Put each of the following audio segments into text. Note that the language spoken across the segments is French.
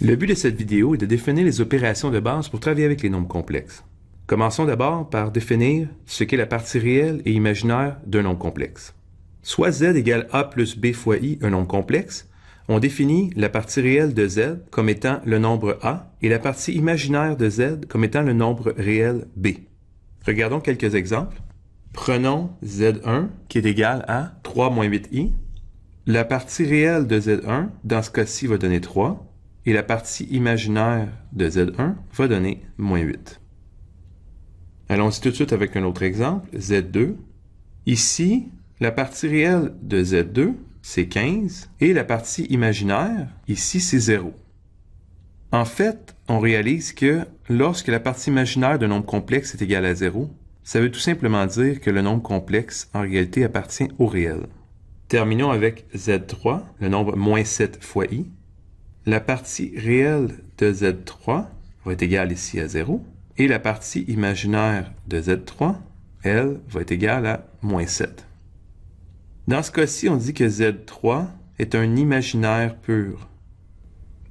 Le but de cette vidéo est de définir les opérations de base pour travailler avec les nombres complexes. Commençons d'abord par définir ce qu'est la partie réelle et imaginaire d'un nombre complexe. Soit z égale a plus b fois i, un nombre complexe, on définit la partie réelle de z comme étant le nombre a et la partie imaginaire de z comme étant le nombre réel b. Regardons quelques exemples. Prenons z1 qui est égal à 3 moins 8i. La partie réelle de z1, dans ce cas-ci, va donner 3 et la partie imaginaire de z1 va donner moins 8. Allons-y tout de suite avec un autre exemple, z2. Ici, la partie réelle de z2, c'est 15, et la partie imaginaire, ici, c'est 0. En fait, on réalise que lorsque la partie imaginaire d'un nombre complexe est égale à 0, ça veut tout simplement dire que le nombre complexe, en réalité, appartient au réel. Terminons avec z3, le nombre moins 7 fois i. La partie réelle de z3 va être égale ici à 0, et la partie imaginaire de z3, elle, va être égale à moins 7. Dans ce cas-ci, on dit que z3 est un imaginaire pur.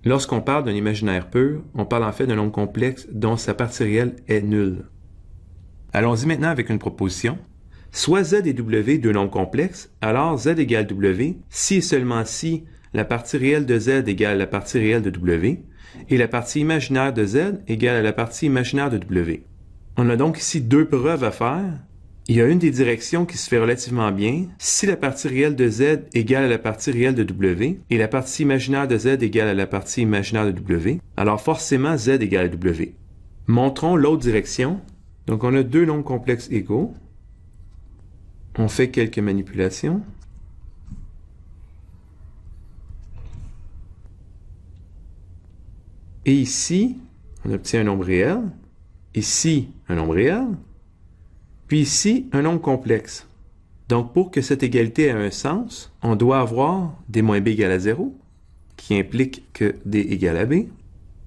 Lorsqu'on parle d'un imaginaire pur, on parle en fait d'un nombre complexe dont sa partie réelle est nulle. Allons-y maintenant avec une proposition. Soit z et w deux nombres complexes, alors z égale w si et seulement si la partie réelle de z égale la partie réelle de w et la partie imaginaire de z égale à la partie imaginaire de w. On a donc ici deux preuves à faire. Il y a une des directions qui se fait relativement bien. Si la partie réelle de z égale à la partie réelle de w et la partie imaginaire de z égale à la partie imaginaire de w, alors forcément z égale à w. Montrons l'autre direction. Donc on a deux nombres complexes égaux. On fait quelques manipulations. Et ici, on obtient un nombre réel. Ici, un nombre réel. Puis ici, un nombre complexe. Donc, pour que cette égalité ait un sens, on doit avoir d moins b égale à 0, qui implique que d égale à b.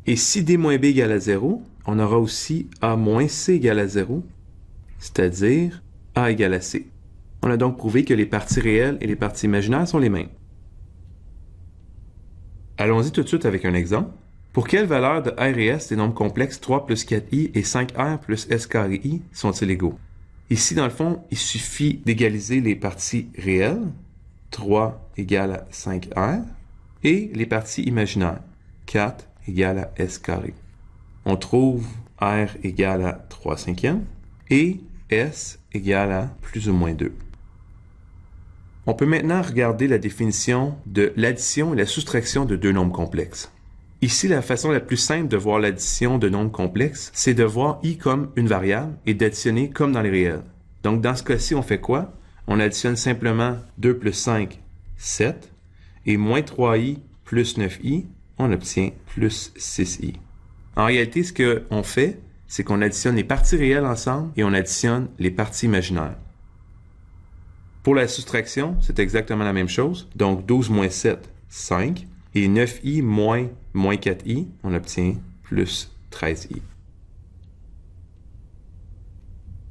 Et si d moins b égale à 0, on aura aussi a moins c égale à 0, c'est-à-dire a égale à c. On a donc prouvé que les parties réelles et les parties imaginaires sont les mêmes. Allons-y tout de suite avec un exemple. Pour quelle valeur de R et S des nombres complexes 3 plus 4i et 5R plus S carré i sont-ils égaux? Ici, dans le fond, il suffit d'égaliser les parties réelles, 3 égale à 5R, et les parties imaginaires, 4 égale à S carré. On trouve R égale à 3 cinquièmes et S égale à plus ou moins 2. On peut maintenant regarder la définition de l'addition et la soustraction de deux nombres complexes. Ici, la façon la plus simple de voir l'addition de nombres complexes, c'est de voir i comme une variable et d'additionner comme dans les réels. Donc, dans ce cas-ci, on fait quoi? On additionne simplement 2 plus 5, 7, et moins 3i plus 9i, on obtient plus 6i. En réalité, ce qu'on fait, c'est qu'on additionne les parties réelles ensemble et on additionne les parties imaginaires. Pour la soustraction, c'est exactement la même chose. Donc, 12 moins 7, 5. Et 9i moins 4i, on obtient plus 13i.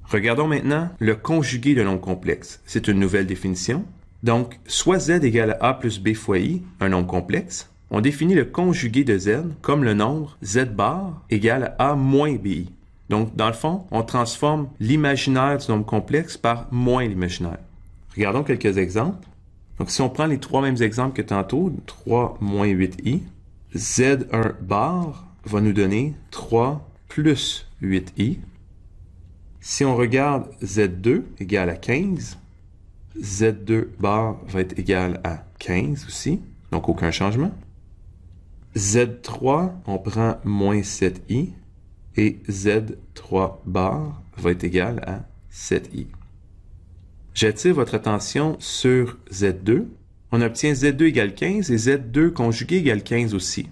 Regardons maintenant le conjugué d'un nombre complexe. C'est une nouvelle définition. Donc, soit z égale à a plus b fois i, un nombre complexe, on définit le conjugué de z comme le nombre z bar égale à a moins bi. Donc, dans le fond, on transforme l'imaginaire du nombre complexe par moins l'imaginaire. Regardons quelques exemples. Donc, si on prend les trois mêmes exemples que tantôt, 3 moins 8i, z1 bar va nous donner 3 plus 8i. Si on regarde z2 égale à 15, z2 bar va être égal à 15 aussi, donc aucun changement. z3, on prend moins 7i, et z3 bar va être égal à 7i. J'attire votre attention sur Z2. On obtient Z2 égale 15 et Z2 conjugué égale 15 aussi.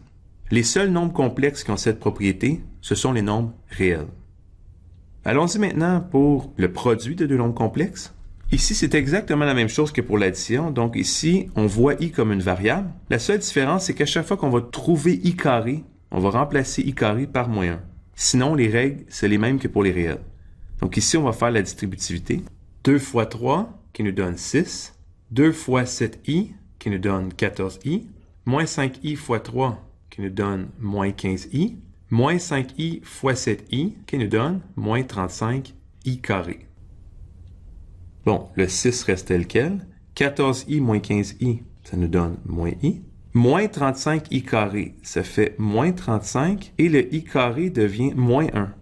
Les seuls nombres complexes qui ont cette propriété, ce sont les nombres réels. Allons-y maintenant pour le produit de deux nombres complexes. Ici, c'est exactement la même chose que pour l'addition. Donc ici, on voit i comme une variable. La seule différence, c'est qu'à chaque fois qu'on va trouver i carré, on va remplacer i carré par moins 1. Sinon, les règles, c'est les mêmes que pour les réels. Donc ici, on va faire la distributivité. 2 fois 3, qui nous donne 6. 2 fois 7i, qui nous donne 14i. Moins 5i fois 3, qui qui nous donne moins 15i, moins 5i fois 7i, qui nous donne moins 35i carré. Bon, le 6 reste tel quel. 14i moins 15i, ça nous donne moins i. Moins 35i carré, ça fait moins 35, et le i carré devient moins 1.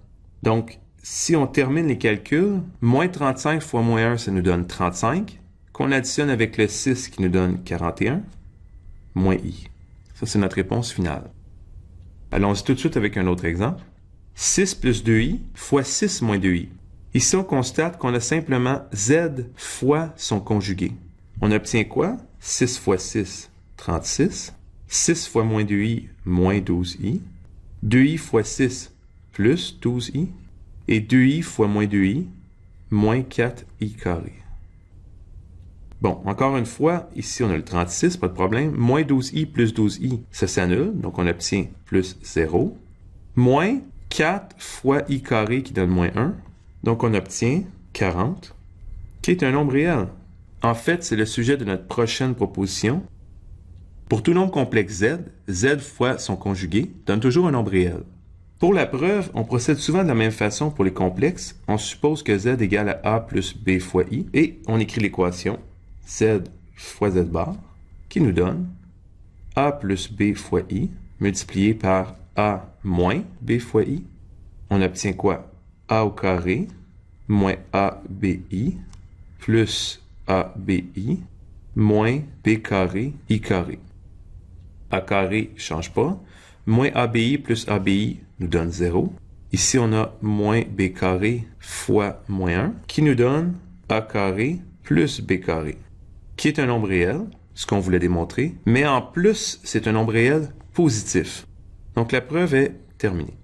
Donc, si on termine les calculs, moins 35 fois moins 1, ça nous donne 35, qu'on additionne avec le 6 qui nous donne 41, moins i. Ça, c'est notre réponse finale. Allons-y tout de suite avec un autre exemple. 6 plus 2i fois 6 moins 2i. Ici, on constate qu'on a simplement z fois son conjugué. On obtient quoi? 6 fois 6, 36. 6 fois moins 2i, moins 12i. 2i fois 6, plus 12i. Et 2i fois moins 2i, moins 4i carré. Bon, encore une fois, ici on a le 36, pas de problème. Moins 12i plus 12i, ça s'annule, donc on obtient plus 0. Moins 4 fois i carré qui donne moins 1, donc on obtient 40, qui est un nombre réel. En fait, c'est le sujet de notre prochaine proposition. Pour tout nombre complexe z, z fois son conjugué donne toujours un nombre réel. Pour la preuve, on procède souvent de la même façon pour les complexes. On suppose que z égale à a plus b fois i, et on écrit l'équation z fois z bar, qui nous donne a plus b fois i, multiplié par a moins b fois i. On obtient quoi? A au carré, moins abi, plus abi, moins b carré, i carré. A carré ne change pas. Moins abi plus abi nous donne 0. Ici, on a moins b carré fois moins 1, qui nous donne a carré plus b carré, qui est un nombre réel, ce qu'on voulait démontrer, mais en plus, c'est un nombre réel positif. Donc, la preuve est terminée.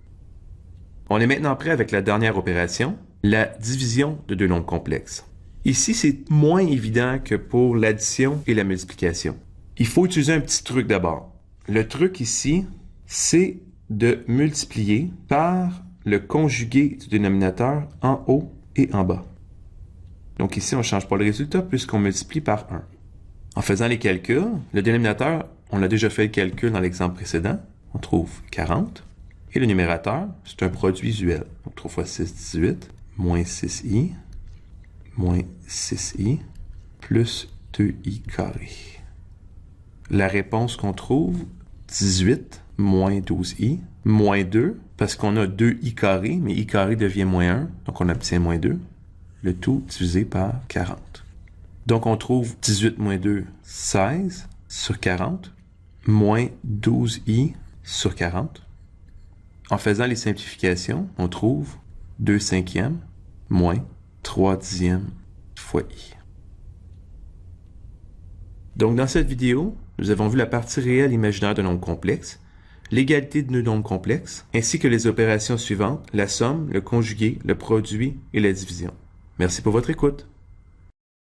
On est maintenant prêt avec la dernière opération, la division de deux nombres complexes. Ici, c'est moins évident que pour l'addition et la multiplication. Il faut utiliser un petit truc d'abord. Le truc ici, c'est de multiplier par le conjugué du dénominateur en haut et en bas. Donc ici, on ne change pas le résultat puisqu'on multiplie par 1. En faisant les calculs, le dénominateur, on a déjà fait le calcul dans l'exemple précédent, on trouve 40. Et le numérateur, c'est un produit usuel. Donc 3 fois 6, 18, moins 6i, moins 6i, plus 2i carré. La réponse qu'on trouve, 18 moins 12i, moins 2, parce qu'on a 2i carré, mais i carré devient moins 1, donc on obtient moins 2, le tout divisé par 40. Donc on trouve 18 moins 2, 16 sur 40, moins 12i sur 40. En faisant les simplifications, on trouve 2 cinquièmes moins 3 dixièmes fois i. Donc dans cette vidéo, nous avons vu la partie réelle imaginaire d'un nombre complexe, l'égalité de deux nombres complexes, ainsi que les opérations suivantes, la somme, le conjugué, le produit et la division. Merci pour votre écoute.